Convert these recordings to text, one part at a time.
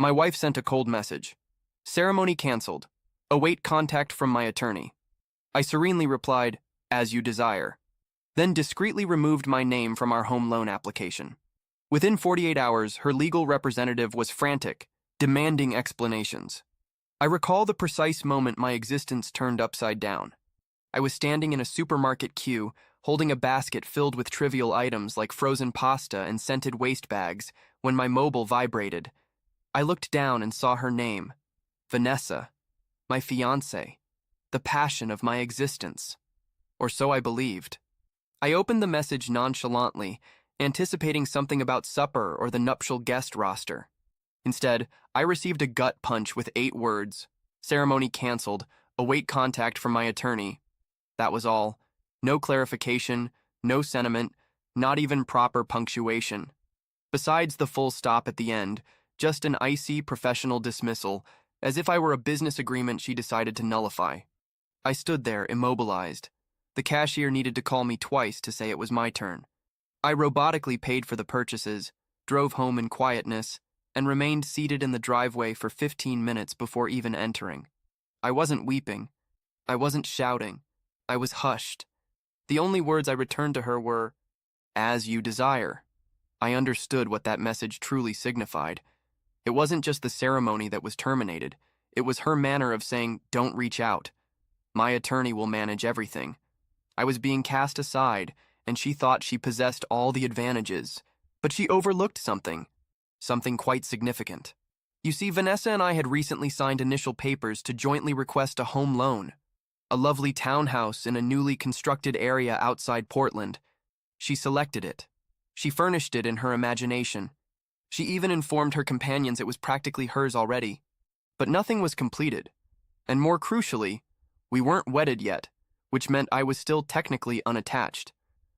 My wife sent a cold message. Ceremony canceled. Await contact from my attorney. I serenely replied, as you desire, then discreetly removed my name from our home loan application. Within 48 hours, her legal representative was frantic, demanding explanations. I recall the precise moment my existence turned upside down. I was standing in a supermarket queue, holding a basket filled with trivial items like frozen pasta and scented waste bags, when my mobile vibrated. I looked down and saw her name, Vanessa, my fiancée, the passion of my existence. Or so I believed. I opened the message nonchalantly, anticipating something about supper or the nuptial guest roster. Instead, I received a gut punch with 8 words: ceremony canceled, await contact from my attorney. That was all. No clarification, no sentiment, not even proper punctuation. Besides the full stop at the end, just an icy professional dismissal, as if I were a business agreement she decided to nullify. I stood there, immobilized. The cashier needed to call me twice to say it was my turn. I robotically paid for the purchases, drove home in quietness, and remained seated in the driveway for 15 minutes before even entering. I wasn't weeping. I wasn't shouting. I was hushed. The only words I returned to her were, "As you desire." I understood what that message truly signified. It wasn't just the ceremony that was terminated. It was her manner of saying, "Don't reach out. My attorney will manage everything." I was being cast aside, and she thought she possessed all the advantages. But she overlooked something quite significant. You see, Vanessa and I had recently signed initial papers to jointly request a home loan, a lovely townhouse in a newly constructed area outside Portland. She selected it. She furnished it in her imagination. She even informed her companions it was practically hers already. But nothing was completed. And more crucially, we weren't wedded yet, which meant I was still technically unattached.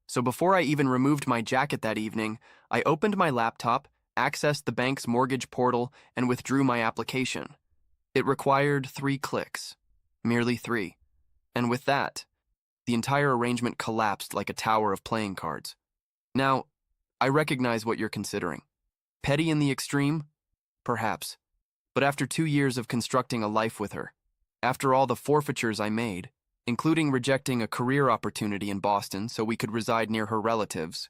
So before I even removed my jacket that evening, I opened my laptop, accessed the bank's mortgage portal, and withdrew my application. It required 3 clicks. Merely 3. And with that, the entire arrangement collapsed like a tower of playing cards. Now, I recognize what you're considering. Petty in the extreme? Perhaps. But after 2 years of constructing a life with her, after all the forfeitures I made, including rejecting a career opportunity in Boston so we could reside near her relatives,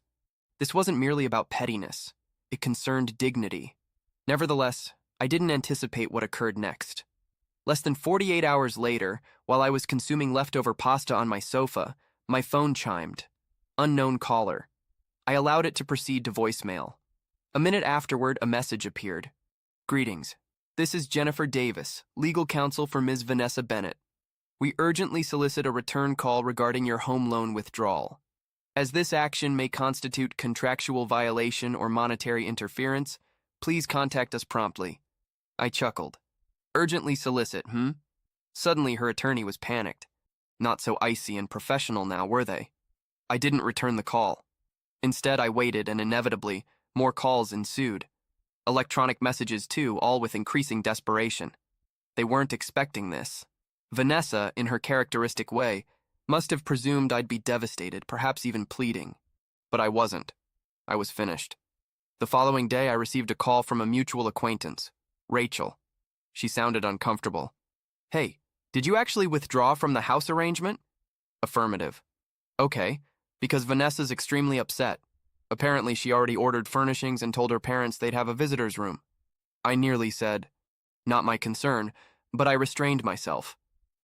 this wasn't merely about pettiness. It concerned dignity. Nevertheless, I didn't anticipate what occurred next. Less than 48 hours later, while I was consuming leftover pasta on my sofa, my phone chimed. Unknown caller. I allowed it to proceed to voicemail. A minute afterward, a message appeared. Greetings. This is Jennifer Davis, legal counsel for Ms. Vanessa Bennett. We urgently solicit a return call regarding your home loan withdrawal. As this action may constitute contractual violation or monetary interference, please contact us promptly. I chuckled. Urgently solicit, Suddenly her attorney was panicked. Not so icy and professional now, were they? I didn't return the call. Instead, I waited, and inevitably, more calls ensued. Electronic messages too, all with increasing desperation. They weren't expecting this. Vanessa, in her characteristic way, must have presumed I'd be devastated, perhaps even pleading. But I wasn't. I was finished. The following day, I received a call from a mutual acquaintance, Rachel. She sounded uncomfortable. Hey, did you actually withdraw from the house arrangement? Affirmative. Okay, because Vanessa's extremely upset. Apparently, she already ordered furnishings and told her parents they'd have a visitor's room. I nearly said, not my concern, but I restrained myself.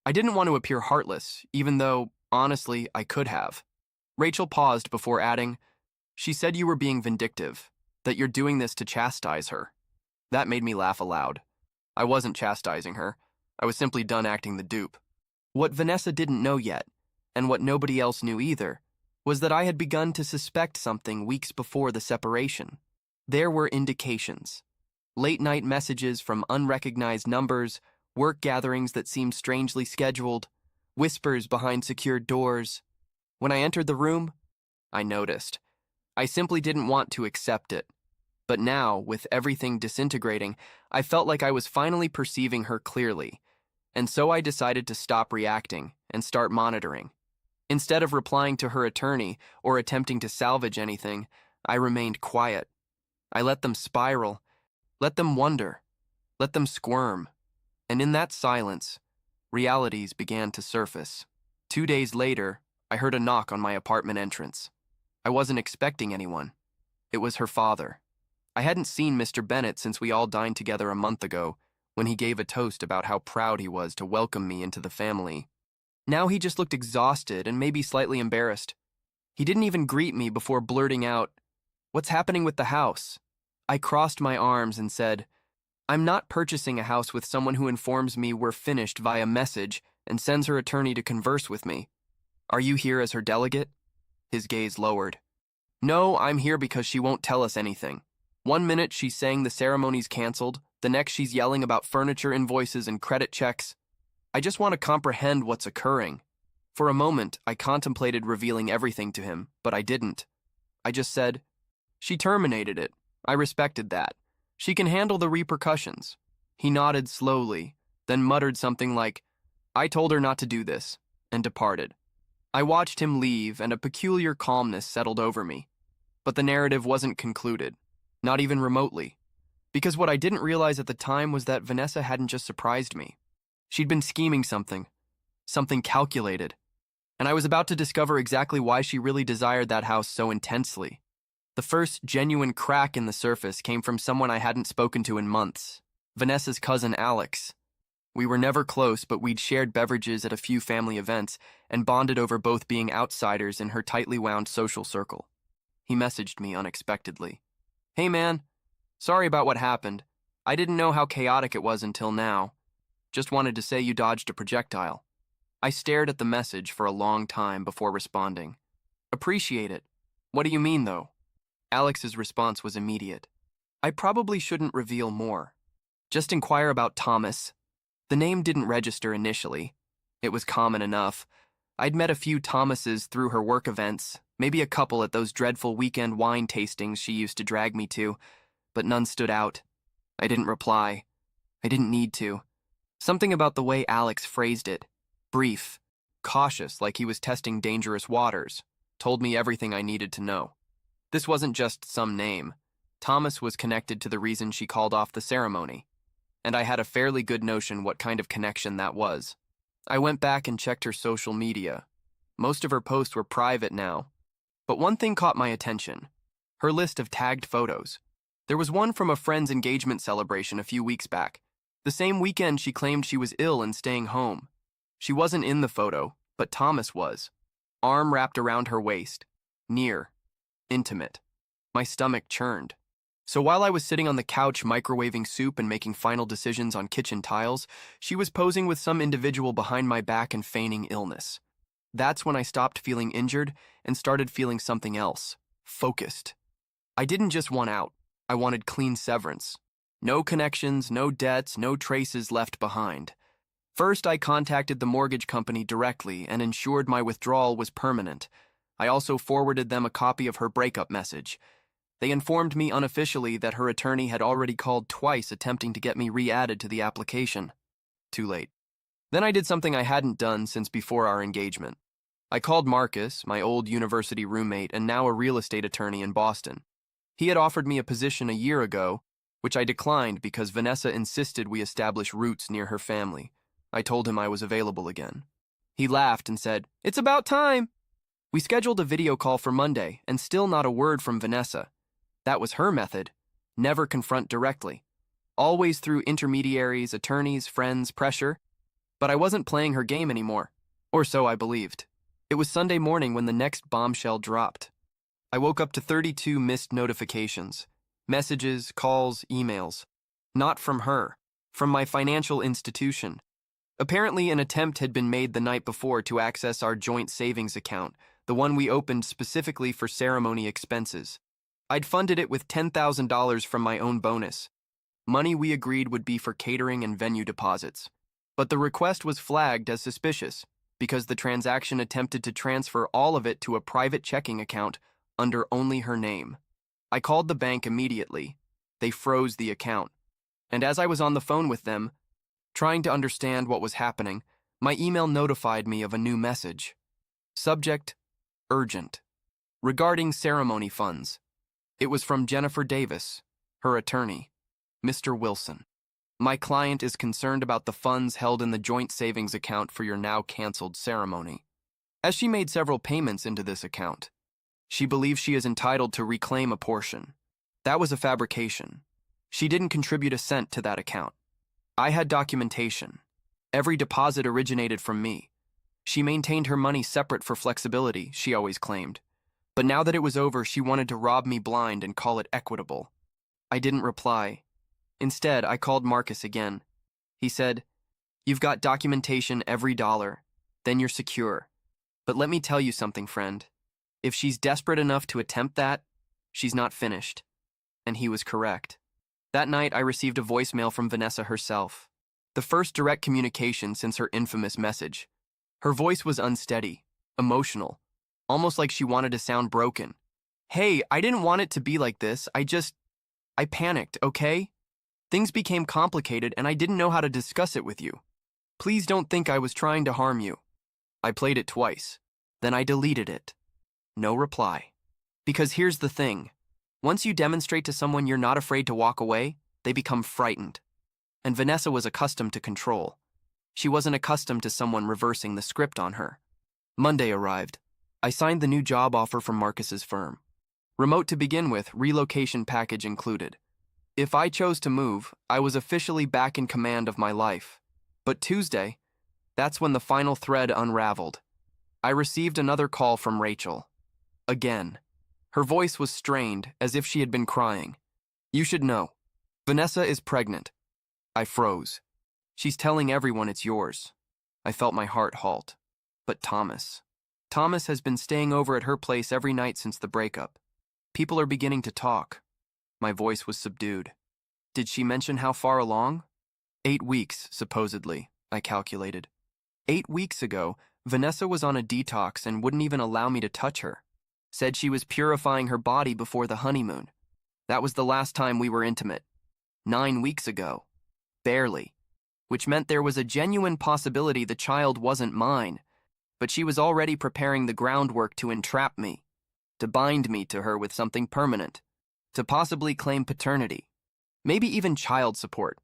I didn't want to appear heartless, even though, honestly, I could have. Rachel paused before adding, she said you were being vindictive, that you're doing this to chastise her. That made me laugh aloud. I wasn't chastising her. I was simply done acting the dupe. What Vanessa didn't know yet, and what nobody else knew either, was that I had begun to suspect something weeks before the separation. There were indications. Late-night messages from unrecognized numbers, work gatherings that seemed strangely scheduled, whispers behind secured doors. When I entered the room, I noticed. I simply didn't want to accept it. But now, with everything disintegrating, I felt like I was finally perceiving her clearly, and so I decided to stop reacting and start monitoring. Instead of replying to her attorney or attempting to salvage anything, I remained quiet. I let them spiral, let them wonder. Let them squirm. And in that silence, realities began to surface. 2 days later, I heard a knock on my apartment entrance. I wasn't expecting anyone. It was her father. I hadn't seen Mr. Bennett since we all dined together a month ago, when he gave a toast about how proud he was to welcome me into the family. Now he just looked exhausted and maybe slightly embarrassed. He didn't even greet me before blurting out, "What's happening with the house?" I crossed my arms and said, "I'm not purchasing a house with someone who informs me we're finished via message and sends her attorney to converse with me. Are you here as her delegate?" His gaze lowered. "No, I'm here because she won't tell us anything. 1 minute she's saying the ceremony's canceled, the next she's yelling about furniture invoices and credit checks. I just want to comprehend what's occurring." For a moment, I contemplated revealing everything to him, but I didn't. I just said, "She terminated it. I respected that. She can handle the repercussions." He nodded slowly, then muttered something like, "I told her not to do this," and departed. I watched him leave, and a peculiar calmness settled over me. But the narrative wasn't concluded, not even remotely, because what I didn't realize at the time was that Vanessa hadn't just surprised me. She'd been scheming something calculated, and I was about to discover exactly why she really desired that house so intensely. The first genuine crack in the surface came from someone I hadn't spoken to in months, Vanessa's cousin Alex. We were never close, but we'd shared beverages at a few family events and bonded over both being outsiders in her tightly wound social circle. He messaged me unexpectedly. "Hey man, sorry about what happened. I didn't know how chaotic it was until now. Just wanted to say you dodged a projectile." I stared at the message for a long time before responding. "Appreciate it. What do you mean, though?" Alex's response was immediate. "I probably shouldn't reveal more. Just inquire about Thomas." The name didn't register initially. It was common enough. I'd met a few Thomases through her work events, maybe a couple at those dreadful weekend wine tastings she used to drag me to, but none stood out. I didn't reply. I didn't need to. Something about the way Alex phrased it, brief, cautious, like he was testing dangerous waters, told me everything I needed to know. This wasn't just some name. Thomas was connected to the reason she called off the ceremony, and I had a fairly good notion what kind of connection that was. I went back and checked her social media. Most of her posts were private now, but one thing caught my attention: her list of tagged photos. There was one from a friend's engagement celebration a few weeks back. The same weekend she claimed she was ill and staying home. She wasn't in the photo, but Thomas was. Arm wrapped around her waist. Near. Intimate. My stomach churned. So while I was sitting on the couch microwaving soup and making final decisions on kitchen tiles, she was posing with some individual behind my back and feigning illness. That's when I stopped feeling injured and started feeling something else. Focused. I didn't just want out. I wanted clean severance. No connections, no debts, no traces left behind. First, I contacted the mortgage company directly and ensured my withdrawal was permanent. I also forwarded them a copy of her breakup message. They informed me unofficially that her attorney had already called twice attempting to get me re-added to the application. Too late. Then I did something I hadn't done since before our engagement. I called Marcus, my old university roommate and now a real estate attorney in Boston. He had offered me a position a year ago, which I declined because Vanessa insisted we establish roots near her family. I told him I was available again. He laughed and said, "It's about time." We scheduled a video call for Monday, and still not a word from Vanessa. That was her method. Never confront directly. Always through intermediaries, attorneys, friends, pressure. But I wasn't playing her game anymore. Or so I believed. It was Sunday morning when the next bombshell dropped. I woke up to 32 missed notifications. Messages, calls, emails. Not from her. From my financial institution. Apparently, an attempt had been made the night before to access our joint savings account, the one we opened specifically for ceremony expenses. I'd funded it with $10,000 from my own bonus. Money we agreed would be for catering and venue deposits. But the request was flagged as suspicious because the transaction attempted to transfer all of it to a private checking account under only her name. I called the bank immediately. They froze the account. And as I was on the phone with them, trying to understand what was happening, my email notified me of a new message. Subject: urgent. Regarding ceremony funds. It was from Jennifer Davis, her attorney, Mr. Wilson. My client is concerned about the funds held in the joint savings account for your now canceled ceremony. As she made several payments into this account, she believes she is entitled to reclaim a portion. That was a fabrication. She didn't contribute a cent to that account. I had documentation. Every deposit originated from me. She maintained her money separate for flexibility, she always claimed. But now that it was over, she wanted to rob me blind and call it equitable. I didn't reply. Instead, I called Marcus again. He said, "You've got documentation every dollar. Then you're secure. But let me tell you something, friend. If she's desperate enough to attempt that, she's not finished." And he was correct. That night, I received a voicemail from Vanessa herself. The first direct communication since her infamous message. Her voice was unsteady, emotional, almost like she wanted to sound broken. "Hey, I didn't want it to be like this. I panicked, okay? Things became complicated and I didn't know how to discuss it with you. Please don't think I was trying to harm you." I played it twice. Then I deleted it. No reply. Because here's the thing. Once you demonstrate to someone you're not afraid to walk away, they become frightened. And Vanessa was accustomed to control. She wasn't accustomed to someone reversing the script on her. Monday arrived. I signed the new job offer from Marcus's firm. Remote to begin with, relocation package included. If I chose to move, I was officially back in command of my life. But Tuesday, that's when the final thread unraveled. I received another call from Rachel. Again. Her voice was strained, as if she had been crying. "You should know. Vanessa is pregnant." I froze. "She's telling everyone it's yours." I felt my heart halt. But Thomas. Thomas has been staying over at her place every night since the breakup. People are beginning to talk. My voice was subdued. Did she mention how far along? 8 weeks, supposedly, I calculated. 8 weeks ago, Vanessa was on a detox and wouldn't even allow me to touch her. Said she was purifying her body before the honeymoon. That was the last time we were intimate. 9 weeks ago. Barely. Which meant there was a genuine possibility the child wasn't mine, but she was already preparing the groundwork to entrap me, to bind me to her with something permanent, to possibly claim paternity, maybe even child support,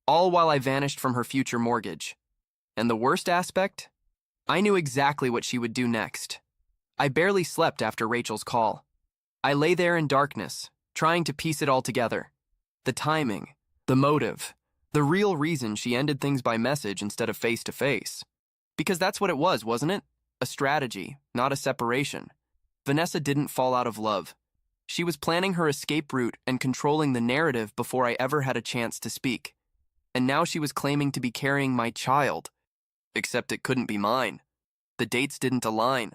all while I vanished from her future mortgage. And the worst aspect? I knew exactly what she would do next. I barely slept after Rachel's call. I lay there in darkness, trying to piece it all together. The timing, the motive, the real reason she ended things by message instead of face-to-face. Because that's what it was, wasn't it? A strategy, not a separation. Vanessa didn't fall out of love. She was planning her escape route and controlling the narrative before I ever had a chance to speak. And now she was claiming to be carrying my child. Except it couldn't be mine. The dates didn't align.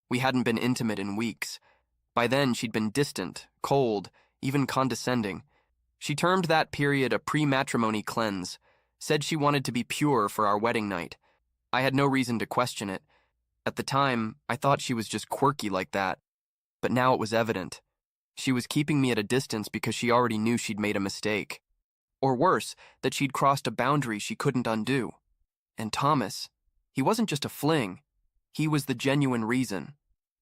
We hadn't been intimate in weeks. By then, she'd been distant, cold, even condescending. She termed that period a pre-matrimony cleanse, said she wanted to be pure for our wedding night. I had no reason to question it. At the time, I thought she was just quirky like that. But now it was evident. She was keeping me at a distance because she already knew she'd made a mistake. Or worse, that she'd crossed a boundary she couldn't undo. And Thomas, he wasn't just a fling. He was the genuine reason.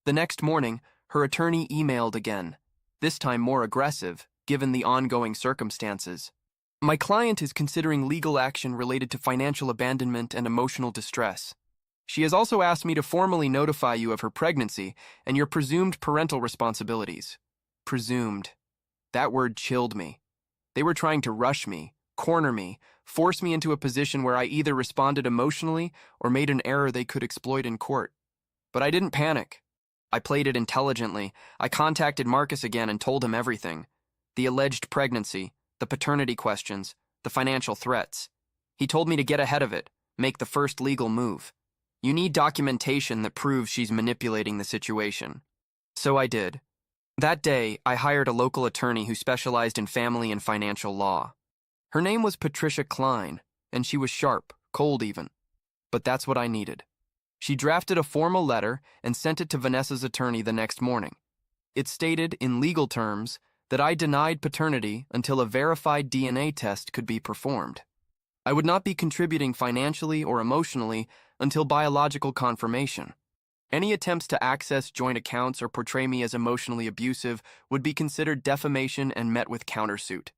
The next morning, her attorney emailed again, this time more aggressive, given the ongoing circumstances. "My client is considering legal action related to financial abandonment and emotional distress. She has also asked me to formally notify you of her pregnancy and your presumed parental responsibilities." Presumed. That word chilled me. They were trying to rush me, corner me, force me into a position where I either responded emotionally or made an error they could exploit in court. But I didn't panic. I played it intelligently. I contacted Marcus again and told him everything. The alleged pregnancy, the paternity questions, the financial threats. He told me to get ahead of it, make the first legal move. You need documentation that proves she's manipulating the situation. So I did. That day, I hired a local attorney who specialized in family and financial law. Her name was Patricia Klein, and she was sharp, cold even. But that's what I needed. She drafted a formal letter and sent it to Vanessa's attorney the next morning. It stated, in legal terms, that I denied paternity until a verified DNA test could be performed. I would not be contributing financially or emotionally until biological confirmation. Any attempts to access joint accounts or portray me as emotionally abusive would be considered defamation and met with countersuit.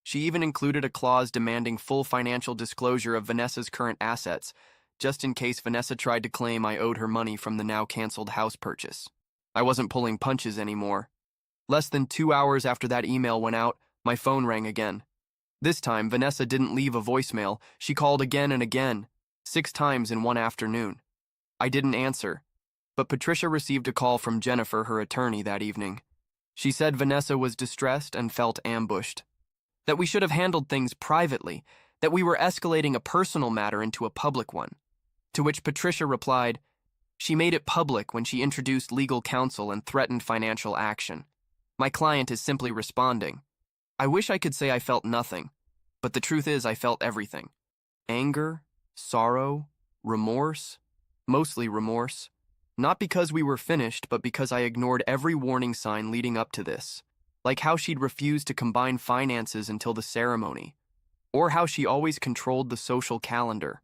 She even included a clause demanding full financial disclosure of Vanessa's current assets, just in case Vanessa tried to claim I owed her money from the now canceled house purchase. I wasn't pulling punches anymore. Less than 2 hours after that email went out, my phone rang again. This time, Vanessa didn't leave a voicemail. She called again and again, 6 times in one afternoon. I didn't answer, but Patricia received a call from Jennifer, her attorney, that evening. She said Vanessa was distressed and felt ambushed, that we should have handled things privately, that we were escalating a personal matter into a public one. To which Patricia replied, she made it public when she introduced legal counsel and threatened financial action. My client is simply responding. I wish I could say I felt nothing, but the truth is I felt everything. Anger, sorrow, remorse, mostly remorse. Not because we were finished, but because I ignored every warning sign leading up to this. Like how she'd refused to combine finances until the ceremony, or how she always controlled the social calendar,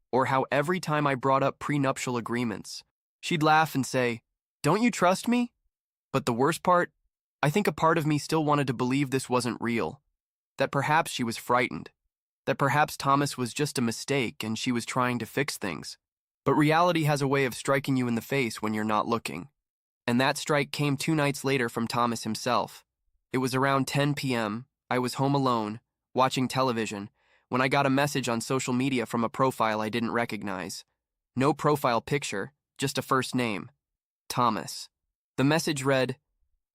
or how every time I brought up prenuptial agreements, she'd laugh and say, "Don't you trust me?" But the worst part, I think a part of me still wanted to believe this wasn't real, that perhaps she was frightened, that perhaps Thomas was just a mistake and she was trying to fix things. But reality has a way of striking you in the face when you're not looking. And that strike came 2 nights later from Thomas himself. It was around 10 p.m., I was home alone, watching television, when I got a message on social media from a profile I didn't recognize. No profile picture, just a first name. Thomas. The message read,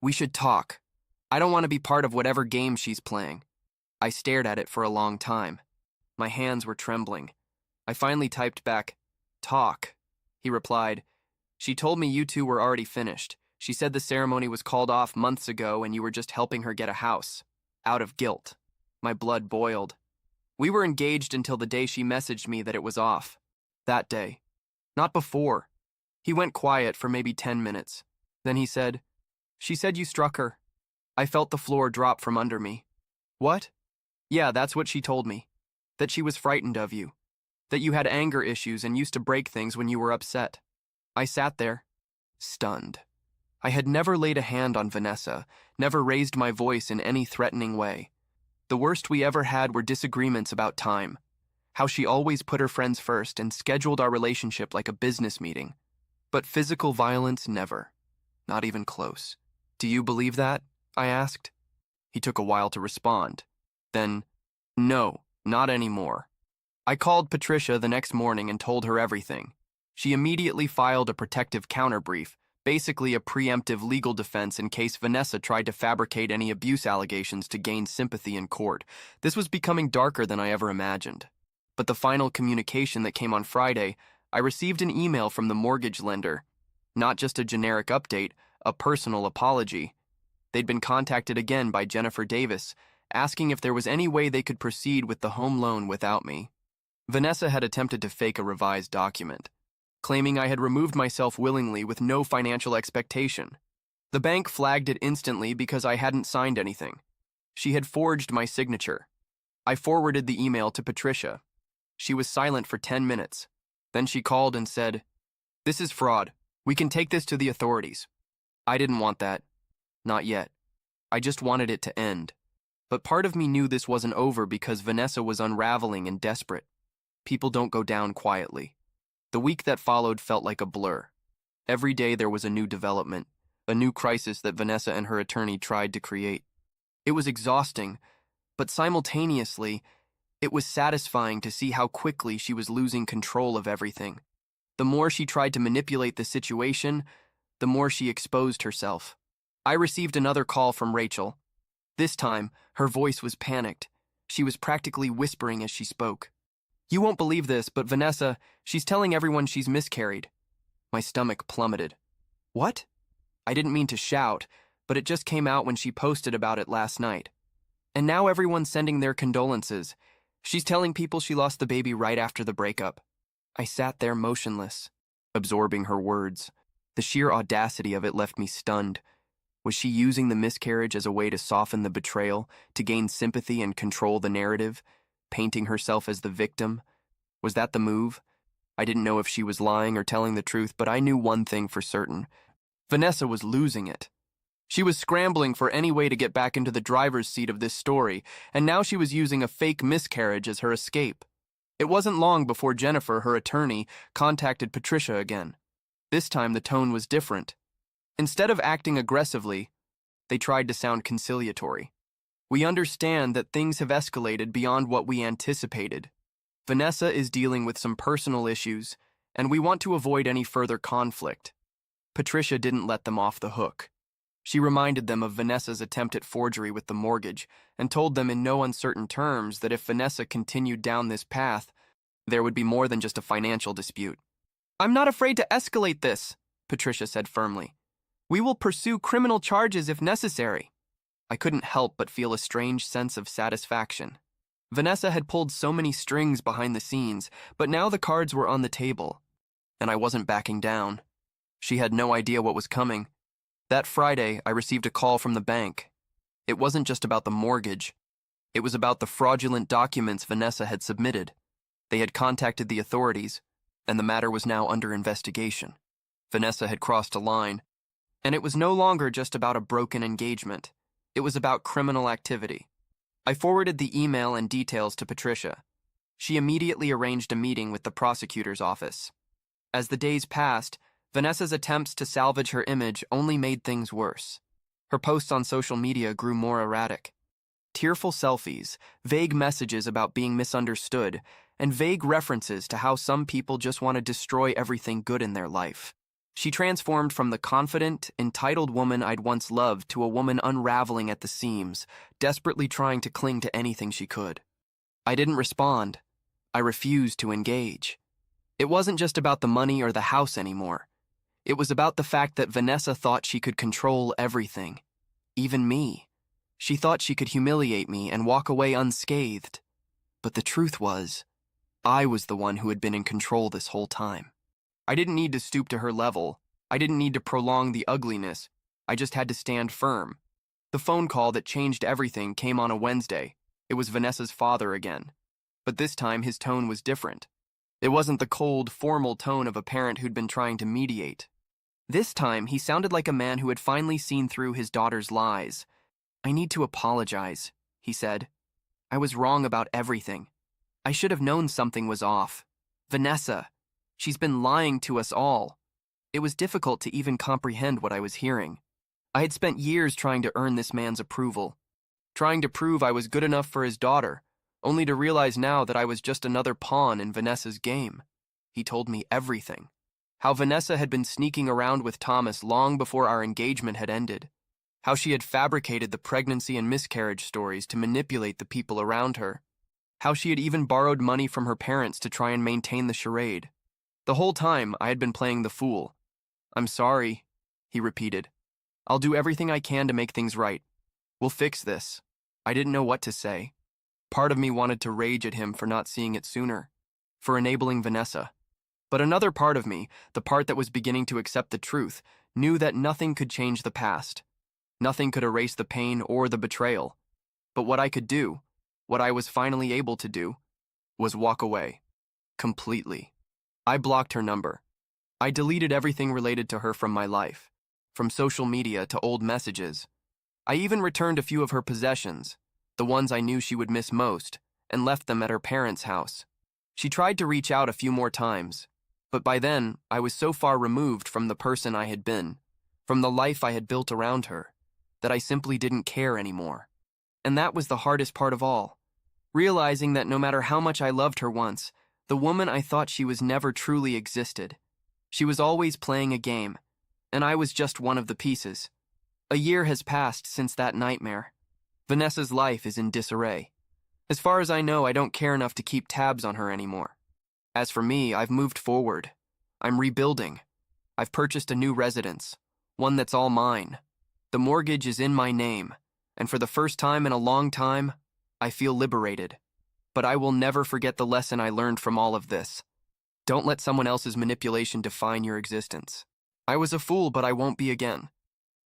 "We should talk. I don't want to be part of whatever game she's playing." I stared at it for a long time. My hands were trembling. I finally typed back, "Talk." He replied, "She told me you two were already finished. She said the ceremony was called off months ago and you were just helping her get a house. Out of guilt." My blood boiled. We were engaged until the day she messaged me that it was off. That day. Not before. He went quiet for maybe 10 minutes. Then he said, "She said you struck her." I felt the floor drop from under me. What? Yeah, that's what she told me. That she was frightened of you. That you had anger issues and used to break things when you were upset. I sat there, stunned. I had never laid a hand on Vanessa, never raised my voice in any threatening way. The worst we ever had were disagreements about time. How she always put her friends first and scheduled our relationship like a business meeting. But physical violence, never. Not even close. "Do you believe that?" I asked. He took a while to respond. Then, "No, not anymore." I called Patricia the next morning and told her everything. She immediately filed a protective counterbrief, basically a preemptive legal defense in case Vanessa tried to fabricate any abuse allegations to gain sympathy in court. This was becoming darker than I ever imagined. But the final communication that came on Friday, I received an email from the mortgage lender. Not just a generic update, a personal apology. They'd been contacted again by Jennifer Davis, asking if there was any way they could proceed with the home loan without me. Vanessa had attempted to fake a revised document, claiming I had removed myself willingly with no financial expectation. The bank flagged it instantly because I hadn't signed anything. She had forged my signature. I forwarded the email to Patricia. She was silent for 10 minutes. Then she called and said, "This is fraud. We can take this to the authorities." I didn't want that. Not yet. I just wanted it to end. But part of me knew this wasn't over because Vanessa was unraveling and desperate. People don't go down quietly. The week that followed felt like a blur. Every day there was a new development, a new crisis that Vanessa and her attorney tried to create. It was exhausting, but simultaneously, it was satisfying to see how quickly she was losing control of everything. The more she tried to manipulate the situation, the more she exposed herself. I received another call from Rachel. This time, her voice was panicked. She was practically whispering as she spoke. "You won't believe this, but Vanessa, she's telling everyone she's miscarried." My stomach plummeted. What? I didn't mean to shout, but it just came out when she posted about it last night. And now everyone's sending their condolences. She's telling people she lost the baby right after the breakup. I sat there motionless, absorbing her words. The sheer audacity of it left me stunned. Was she using the miscarriage as a way to soften the betrayal, to gain sympathy and control the narrative, painting herself as the victim? Was that the move? I didn't know if she was lying or telling the truth, but I knew one thing for certain. Vanessa was losing it. She was scrambling for any way to get back into the driver's seat of this story, and now she was using a fake miscarriage as her escape. It wasn't long before Jennifer, her attorney, contacted Patricia again. This time the tone was different. Instead of acting aggressively, they tried to sound conciliatory. "We understand that things have escalated beyond what we anticipated. Vanessa is dealing with some personal issues, and we want to avoid any further conflict." Patricia didn't let them off the hook. She reminded them of Vanessa's attempt at forgery with the mortgage and told them in no uncertain terms that if Vanessa continued down this path, there would be more than just a financial dispute. "I'm not afraid to escalate this," Patricia said firmly. "We will pursue criminal charges if necessary." I couldn't help but feel a strange sense of satisfaction. Vanessa had pulled so many strings behind the scenes, but now the cards were on the table, and I wasn't backing down. She had no idea what was coming. That Friday, I received a call from the bank. It wasn't just about the mortgage. It was about the fraudulent documents Vanessa had submitted. They had contacted the authorities, and the matter was now under investigation. Vanessa had crossed a line, and it was no longer just about a broken engagement. It was about criminal activity. I forwarded the email and details to Patricia. She immediately arranged a meeting with the prosecutor's office. As the days passed, Vanessa's attempts to salvage her image only made things worse. Her posts on social media grew more erratic. Tearful selfies, vague messages about being misunderstood, and vague references to how some people just want to destroy everything good in their life. She transformed from the confident, entitled woman I'd once loved to a woman unraveling at the seams, desperately trying to cling to anything she could. I didn't respond. I refused to engage. It wasn't just about the money or the house anymore. It was about the fact that Vanessa thought she could control everything, even me. She thought she could humiliate me and walk away unscathed. But the truth was, I was the one who had been in control this whole time. I didn't need to stoop to her level. I didn't need to prolong the ugliness. I just had to stand firm. The phone call that changed everything came on a Wednesday. It was Vanessa's father again. But this time his tone was different. It wasn't the cold, formal tone of a parent who'd been trying to mediate. This time, he sounded like a man who had finally seen through his daughter's lies. "I need to apologize," he said. "I was wrong about everything. I should have known something was off. Vanessa, she's been lying to us all." It was difficult to even comprehend what I was hearing. I had spent years trying to earn this man's approval, trying to prove I was good enough for his daughter, only to realize now that I was just another pawn in Vanessa's game. He told me everything. How Vanessa had been sneaking around with Thomas long before our engagement had ended. How she had fabricated the pregnancy and miscarriage stories to manipulate the people around her. How she had even borrowed money from her parents to try and maintain the charade. The whole time, I had been playing the fool. "I'm sorry," he repeated. "I'll do everything I can to make things right. We'll fix this." I didn't know what to say. Part of me wanted to rage at him for not seeing it sooner, for enabling Vanessa. But another part of me, the part that was beginning to accept the truth, knew that nothing could change the past. Nothing could erase the pain or the betrayal. But what I could do, what I was finally able to do, was walk away. Completely. I blocked her number. I deleted everything related to her from my life, from social media to old messages. I even returned a few of her possessions, the ones I knew she would miss most, and left them at her parents' house. She tried to reach out a few more times, but by then, I was so far removed from the person I had been, from the life I had built around her, that I simply didn't care anymore. And that was the hardest part of all, realizing that no matter how much I loved her once, the woman I thought she was never truly existed. She was always playing a game, and I was just one of the pieces. A year has passed since that nightmare. Vanessa's life is in disarray. As far as I know, I don't care enough to keep tabs on her anymore. As for me, I've moved forward. I'm rebuilding. I've purchased a new residence, one that's all mine. The mortgage is in my name, and for the first time in a long time, I feel liberated. But I will never forget the lesson I learned from all of this. Don't let someone else's manipulation define your existence. I was a fool, but I won't be again.